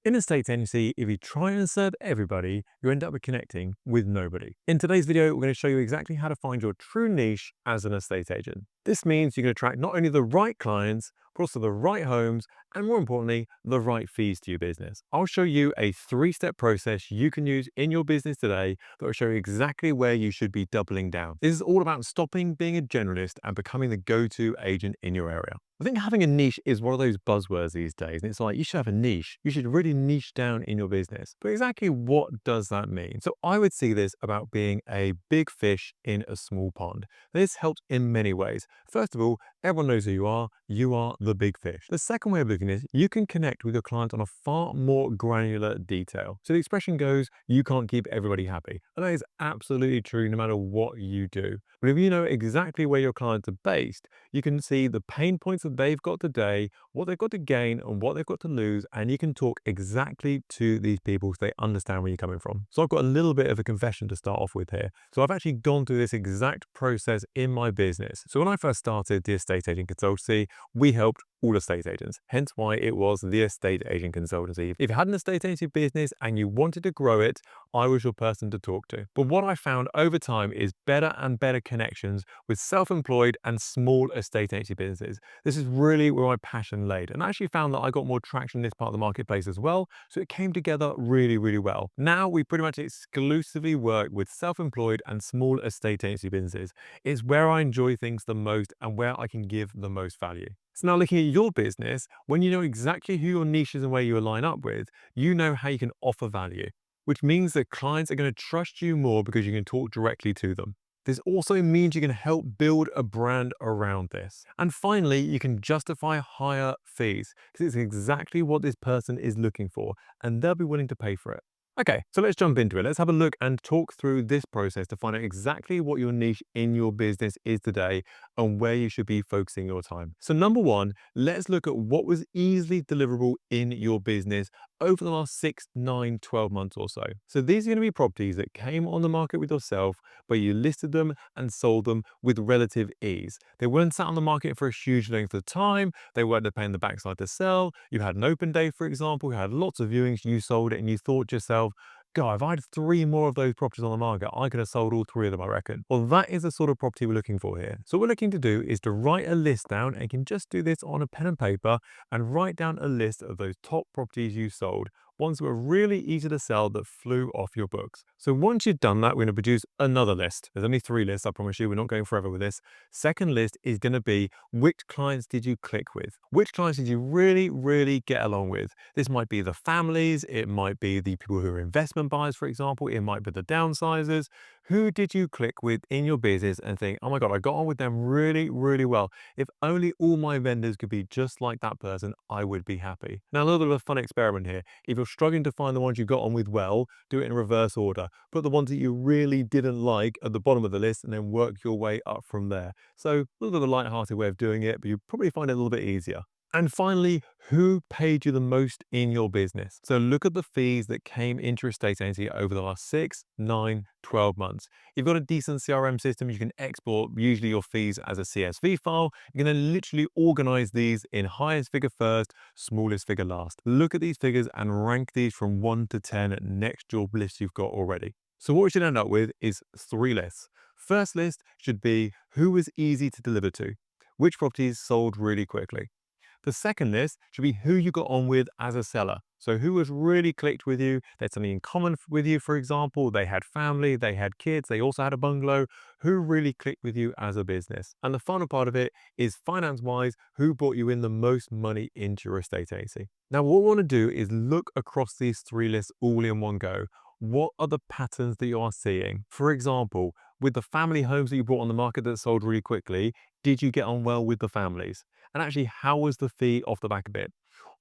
In a estate agency, if you try and serve everybody, you end up connecting with nobody. In today's video, we're going to show you exactly how to find your true niche as an estate agent. This means you can attract not only the right clients, but also the right homes, and more importantly, the right fees to your business. I'll show you a 3-step process you can use in your business today that will show you exactly where you should be doubling down. This is all about stopping being a generalist and becoming the go-to agent in your area. I think having a niche is one of those buzzwords these days. And it's like, you should have a niche. You should really niche down in your business. But exactly what does that mean? So I would see this about being a big fish in a small pond. This helps in many ways. First of all, everyone knows who you are. You are the big fish. The second way of looking at this, you can connect with your client on a far more granular detail. So the expression goes, you can't keep everybody happy. And that is absolutely true no matter what you do. But if you know exactly where your clients are based, you can see the pain points that they've got today, what they've got to gain and what they've got to lose, and you can talk exactly to these people so they understand where you're coming from. So I've got a little bit of a confession to start off with here. So I've actually gone through this exact process in my business. So when I first started the estate agent consultancy, we helped all estate agents, hence why it was the estate agent consultancy. If you had an estate agency business and you wanted to grow it, I was your person to talk to. But what I found over time is better and better connections with self-employed and small estate agency businesses. This is really where my passion laid, and I actually found that I got more traction in this part of the marketplace as well, so it came together really, really well. Now we pretty much exclusively work with self-employed and small estate agency businesses. It's where I enjoy things the most and where I can give the most value. So now looking at your business, when you know exactly who your niche is and where you align up with, you know how you can offer value, which means that clients are going to trust you more because you can talk directly to them. This also means you can help build a brand around this. And finally, you can justify higher fees because it's exactly what this person is looking for and they'll be willing to pay for it. Okay, so let's jump into it. Let's have a look and talk through this process to find out exactly what your niche in your business is today and where you should be focusing your time. So number one, let's look at what was easily deliverable in your business over the last 6, 9, 12 months or so. So these are going to be properties that came on the market with yourself, but you listed them and sold them with relative ease. They weren't sat on the market for a huge length of time. They weren't paying the backside to sell. You had an open day, for example, you had lots of viewings, you sold it and you thought to yourself, God, if I had 3 more of those properties on the market, I could have sold all 3 of them, I reckon. Well, that is the sort of property we're looking for here. So what we're looking to do is to write a list down, and you can just do this on a pen and paper and write down a list of those top properties you sold, ones that were really easy to sell that flew off your books. So once you've done that, we're going to produce another list. There's only 3 lists, I promise you, we're not going forever with this. Second list is going to be, which clients did you click with? Which clients did you really, really get along with? This might be the families, it might be the people who are investment buyers, for example, it might be the downsizers. Who did you click with in your business and think, oh my God, I got on with them really, really well. If only all my vendors could be just like that person, I would be happy. Now, a little bit of a fun experiment here. If you're struggling to find the ones you got on with well, do it in reverse order. Put the ones that you really didn't like at the bottom of the list and then work your way up from there. So a little bit of a light-hearted way of doing it, but you probably find it a little bit easier. And finally, who paid you the most in your business? So look at the fees that came into your estate agency over the last 6, 9, 12 months. You've got a decent CRM system, you can export usually your fees as a CSV file. You can then literally organize these in highest figure first, smallest figure last. Look at these figures and rank these from 1 to 10 next to your list you've got already. So what we should end up with is 3 lists. First list should be who was easy to deliver to, which properties sold really quickly. The second list should be who you got on with as a seller. So who has really clicked with you, they had something in common with you, for example, they had family, they had kids, they also had a bungalow, who really clicked with you as a business. And the final part of it is finance-wise, who brought you in the most money into your estate agency. Now, what we want to do is look across these 3 lists all in one go. What are the patterns that you are seeing? For example, with the family homes that you brought on the market that sold really quickly, did you get on well with the families? And actually, how was the fee off the back of it?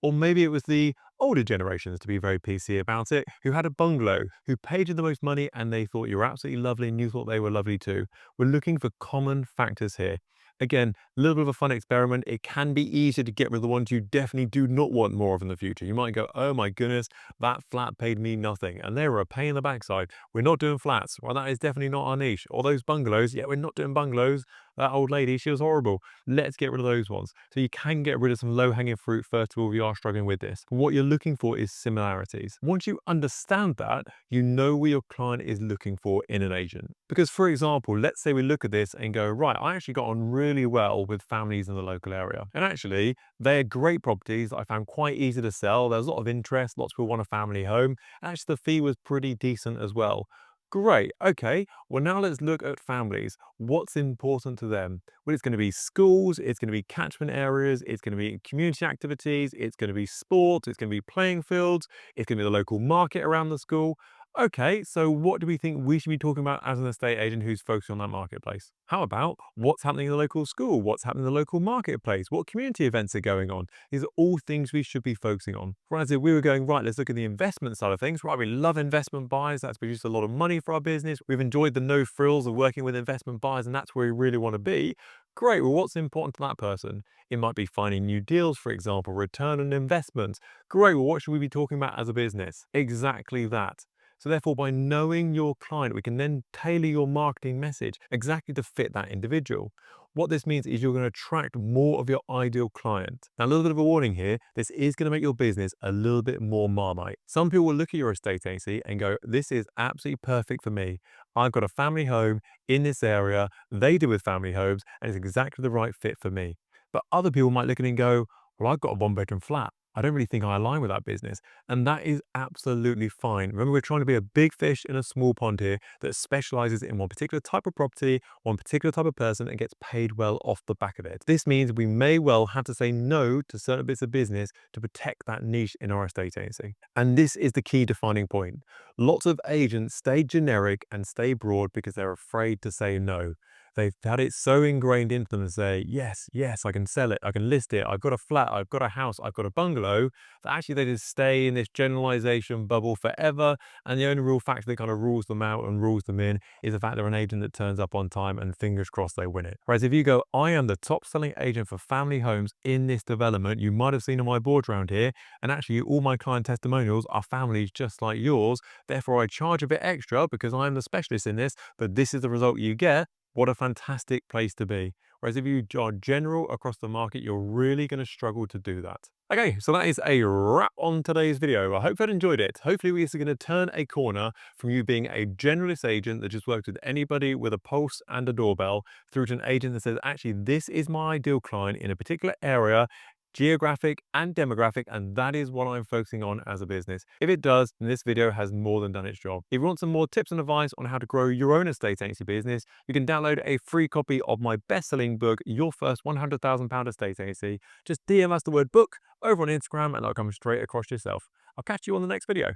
Or maybe it was the older generations, to be very PC about it, who had a bungalow, who paid you the most money and they thought you were absolutely lovely and you thought they were lovely too. We're looking for common factors here. Again, a little bit of a fun experiment. It can be easier to get rid of the ones you definitely do not want more of in the future. You might go, oh my goodness, that flat paid me nothing. And they were a pain in the backside. We're not doing flats. Well, that is definitely not our niche. Or those bungalows, yeah, we're not doing bungalows. that old lady, she was horrible. Let's get rid of those ones. So you can get rid of some low-hanging fruit first of all if you are struggling with this. What you're looking for is similarities. Once you understand that, you know what your client is looking for in an agent. Because for example, let's say we look at this and go, right, I actually got on really well with families in the local area. And actually, they're great properties that I found quite easy to sell. There's a lot of interest, lots of people want a family home. Actually, the fee was pretty decent as well. Great. Okay. Well, now let's look at families. What's important to them? Well, it's going to be schools, it's going to be catchment areas, it's going to be community activities, it's going to be sports, it's going to be playing fields, it's going to be the local market around the school. Okay, so what do we think we should be talking about as an estate agent who's focused on that marketplace? How about what's happening in the local school? What's happening in the local marketplace? What community events are going on? These are all things we should be focusing on. Whereas if we were going, right, let's look at the investment side of things, right? We love investment buyers. That's produced a lot of money for our business. We've enjoyed the no frills of working with investment buyers, and that's where we really want to be. Great. Well, what's important to that person? It might be finding new deals, for example, return on investment. Great. Well, what should we be talking about as a business? Exactly that. So therefore, by knowing your client, we can then tailor your marketing message exactly to fit that individual. What this means is you're going to attract more of your ideal client. Now, a little bit of a warning here, this is going to make your business a little bit more Marmite. Some people will look at your estate agency and go, this is absolutely perfect for me. I've got a family home in this area, they deal with family homes, and it's exactly the right fit for me. But other people might look at it and go, well, I've got a one-bedroom flat. I don't really think I align with that business. And that is absolutely fine. Remember, we're trying to be a big fish in a small pond here that specializes in one particular type of property, one particular type of person, and gets paid well off the back of it. This means we may well have to say no to certain bits of business to protect that niche in our estate agency. And this is the key defining point. Lots of agents stay generic and stay broad because they're afraid to say no. They've had it so ingrained into them to say, yes, yes, I can sell it, I can list it, I've got a flat, I've got a house, I've got a bungalow, that actually they just stay in this generalization bubble forever. And the only real factor that kind of rules them out and rules them in is the fact they're an agent that turns up on time and fingers crossed they win it. Whereas if you go, I am the top selling agent for family homes in this development, you might have seen on my board around here, and actually all my client testimonials are families just like yours. Therefore, I charge a bit extra because I'm the specialist in this, but this is the result you get. What a fantastic place to be. Whereas if you are general across the market, you're really going to struggle to do that. Okay, so that is a wrap on today's video. I hope you enjoyed it. Hopefully we are going to turn a corner from you being a generalist agent that just works with anybody with a pulse and a doorbell through to an agent that says, actually, this is my ideal client in a particular area, geographic and demographic, and that is what I'm focusing on as a business. If it does, then this video has more than done its job. If you want some more tips and advice on how to grow your own estate agency business, you can download a free copy of my best-selling book, Your First £100,000 Estate Agency. Just DM us the word book over on Instagram and that'll come straight across yourself. I'll catch you on the next video.